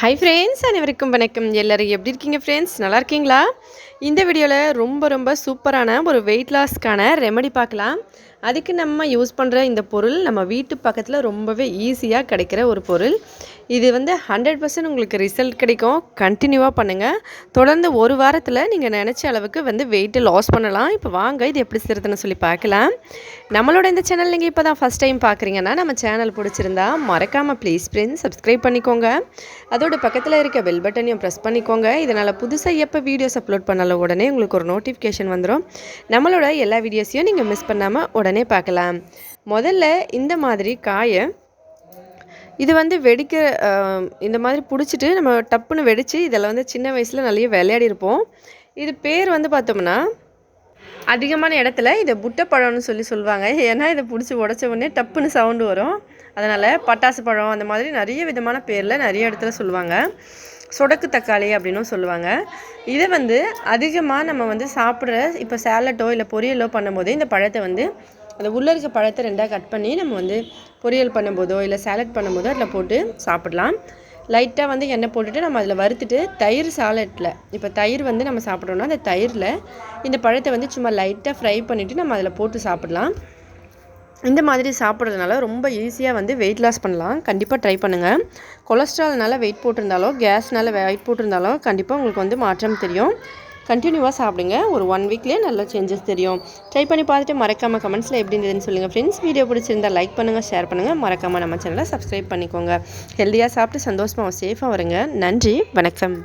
Hi friends, அனைவருக்கும் வணக்கம். எல்லோரும் எப்படி இருக்கீங்க ஃப்ரெண்ட்ஸ்? நல்லா இருக்கீங்களா? இந்த வீடியோவில் ரொம்ப சூப்பரான ஒரு வெயிட் லாஸ்க்கான ரெமெடி பார்க்கலாம். அதுக்கு நம்ம யூஸ் பண்ணுற இந்த பொருள் நம்ம வீட்டு பக்கத்தில் ரொம்பவே ஈஸியாக கிடைக்கிற ஒரு பொருள். இது 100% உங்களுக்கு ரிசல்ட் கிடைக்கும். கண்டினியூவாக பண்ணுங்கள். தொடர்ந்து ஒரு வாரத்தில் நீங்கள் நினச்ச அளவுக்கு வெயிட்டு லாஸ் பண்ணலாம். இப்போ வாங்க இது எப்படி செய்கிறதுன்னு சொல்லி பார்க்கலாம். நம்மளோட இந்த சேனல் நீங்கள் இப்போ தான் ஃபஸ்ட் டைம் பார்க்குறீங்கன்னா நம்ம சேனல் பிடிச்சிருந்தா மறக்காமல் ப்ளீஸ் ஃப்ரெண்ட்ஸ் சப்ஸ்கிரைப் பண்ணிக்கோங்க. அதோட பக்கத்தில் இருக்க பெல் பட்டனையும் ப்ரெஸ் பண்ணிக்கோங்க. இதனால் புதுசாக எப்போ வீடியோஸ் அப்லோட் பண்ணாலும் உடனே உங்களுக்கு ஒரு நோட்டிஃபிகேஷன் வந்துடும். நம்மளோட எல்லா வீடியோஸையும் நீங்கள் மிஸ் பண்ணாமல் உடனே பார்க்கலாம். முதல்ல இந்த மாதிரி காயை இது வெடிக்க இந்த மாதிரி பிடிச்சிட்டு நம்ம டப்புன்னு வெடித்து இதில் சின்ன வயசில் நிறைய விளையாடி இருப்போம். இது பேர் பார்த்தோம்னா அதிகமான இடத்துல இதை புட்டைப்பழம்னு சொல்லுவாங்க. ஏன்னா இதை பிடிச்சி உடச்ச உடனே டப்புன்னு சவுண்டு வரும். அதனால் பட்டாசு பழம் அந்த மாதிரி நிறைய விதமான பேரில் நிறைய இடத்துல சொல்லுவாங்க. சொடக்கு தக்காளி அப்படின்னும் சொல்லுவாங்க. இதை அதிகமாக நம்ம சாப்பிட்ற இப்போ சேலட்டோ இல்லை பொரியலோ பண்ணும்போது இந்த பழத்தை அந்த உள்ளே இருக்க பழத்தை ரெண்டாக கட் பண்ணி நம்ம பொரியல் பண்ணும்போதோ இல்லை சேலட் பண்ணும்போதோ அதில் போட்டு சாப்பிடலாம். லைட்டாக எண்ணெய் போட்டுட்டு நம்ம அதில் வறுத்துட்டு தயிர் சாலட்டில் இப்போ தயிர் நம்ம சாப்பிட்றோன்னா அந்த தயிரில் இந்த பழத்தை சும்மா லைட்டாக ஃப்ரை பண்ணிவிட்டு நம்ம அதில் போட்டு சாப்பிடலாம். இந்த மாதிரி சாப்பிட்றதுனால ரொம்ப ஈஸியாக வெயிட் லாஸ் பண்ணலாம். கண்டிப்பாக ட்ரை பண்ணுங்கள். கொலஸ்ட்ரால்னால வெயிட் போட்டிருந்தாலோ கேஸ்னால் வெயிட் போட்டிருந்தாலோ கண்டிப்பாக உங்களுக்கு மாற்றம் தெரியும். கண்டினியூவாக சாப்பிடுங்க. ஒரு 1 வீக்லேயே நல்ல சேஞ்சஸ் தெரியும். ட்ரை பண்ணி பார்த்துட்டு மறக்காமல் கமெண்ட்ஸில் எப்படி இருந்ததுன்னு சொல்லுங்கள் ஃப்ரெண்ட்ஸ். வீடியோ பிடிச்சிருந்தால் லைக் பண்ணுங்கள், ஷேர் பண்ணுங்கள். மறக்காமல் நம்ம சேனலை சப்ஸ்கிரைப் பண்ணிக்கோங்க. ஹெல்த்தியாக சாப்பிட்டு சந்தோஷமாக சேஃபாக வருங்க. நன்றி, வணக்கம்.